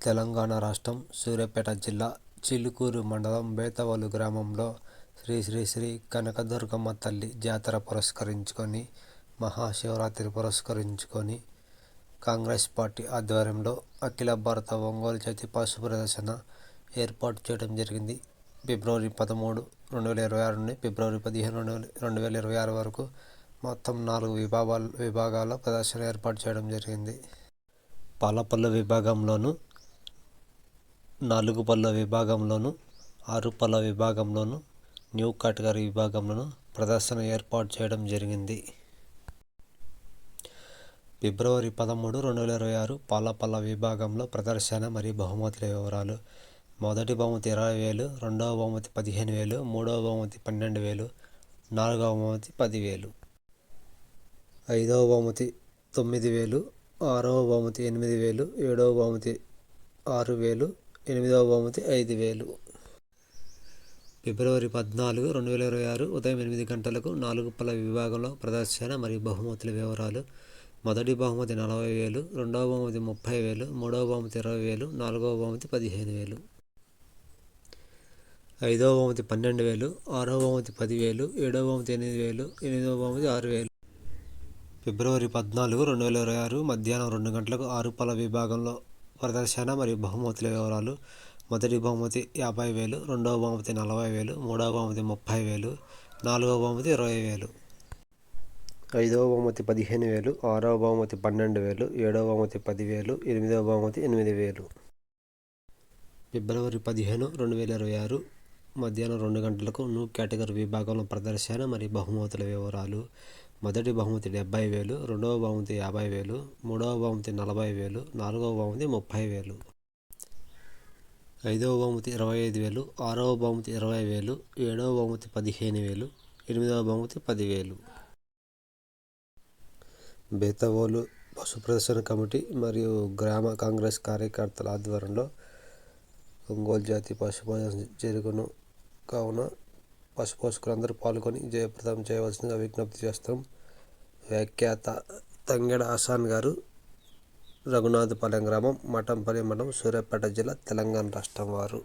తెలంగాణ రాష్ట్రం సూర్యాపేట జిల్లా చిలుకూరు మండలం బేతవోలు గ్రామంలో శ్రీ శ్రీ శ్రీ కనకదుర్గమ్మ తల్లి జాతర పురస్కరించుకొని మహాశివరాత్రి పురస్కరించుకొని కాంగ్రెస్ పార్టీ ఆధ్వర్యంలో అఖిల భారత ఒంగోలు జాతి పశు ప్రదర్శన ఏర్పాటు చేయడం జరిగింది. ఫిబ్రవరి 13, 2026 నుండి ఫిబ్రవరి 15, 2026 వరకు మొత్తం 4 విభాగాల ప్రదర్శన ఏర్పాటు చేయడం జరిగింది. పాలపల్లు విభాగంలోను, 4 పళ్ళ విభాగంలోను, 6 పళ్ళ విభాగంలోను, న్యూ కేటగిరీ విభాగంలోను ప్రదర్శన ఏర్పాటు చేయడం జరిగింది. ఫిబ్రవరి 13, 2026 పాలపల్ల విభాగంలో ప్రదర్శన మరియు బహుమతుల వివరాలు. మొదటి బహుమతి 20,000, రెండవ బహుమతి 15,000, మూడవ బహుమతి 12,000, నాలుగవ బహుమతి 10,000, ఐదవ బహుమతి 9,000, ఆరవ బహుమతి 8,000, ఏడవ బహుమతి 6,000, ఎనిమిదవ బహుమతి 5,000. ఫిబ్రవరి 14, 2026 ఉదయం 8 గంటలకు 4 పళ్ళ విభాగంలో ప్రదర్శన మరియు బహుమతుల వివరాలు. మొదటి బహుమతి 40,000, రెండవ బహుమతి 30,000, మూడవ బహుమతి 20,000, నాలుగవ బహుమతి 15,000, ఐదవ బహుమతి 12,000, ఆరవ బహుమతి 10,000, ఏడవ బహుమతి 8,000, ఎనిమిదవ బహుమతి 6,000. ఫిబ్రవరి 14, 2026 మధ్యాహ్నం 2 గంటలకు 6 పళ్ళ విభాగంలో ప్రదర్శన మరియు బహుమతుల వివరాలు. మొదటి బహుమతి 50,000, రెండవ బహుమతి 40,000, మూడవ బహుమతి 30,000, నాలుగవ బహుమతి 20,000, ఐదవ బహుమతి 15,000, ఆరవ బహుమతి 12,000, ఏడవ బహుమతి 10,000, ఎనిమిదవ బహుమతి 8,000. ఫిబ్రవరి 15, 2026 మధ్యాహ్నం 2 గంటలకు న్యూ కేటగిరీ విభాగంలో ప్రదర్శన మరియు బహుమతుల వివరాలు. మొదటి బహుమతి 70,000, రెండవ బహుమతి 50,000, మూడవ బహుమతి 40,000, నాలుగవ బహుమతి 30,000, ఐదవ బహుమతి 25,000, ఆరవ బహుమతి 20,000, ఏడవ బహుమతి 15,000, ఎనిమిదవ బహుమతి 10,000. బేతవోలు పశు ప్రదర్శన కమిటీ మరియు గ్రామ కాంగ్రెస్ కార్యకర్తల ఆధ్వర్యంలో ఒంగోలు జాతి పశు ప్రదర్శన జరుగును కావున పశు పోషకులందరూ పాల్గొని జయప్రదం చేయవలసిందిగా విజ్ఞప్తి చేస్తాం. వ్యాఖ్యాత తంగెడ హసన్ గారు, రఘునాథపాలెం గ్రామం, మఠంపల్లి మండలం, సూర్యాపేట జిల్లా, తెలంగాణ రాష్ట్రం వారు.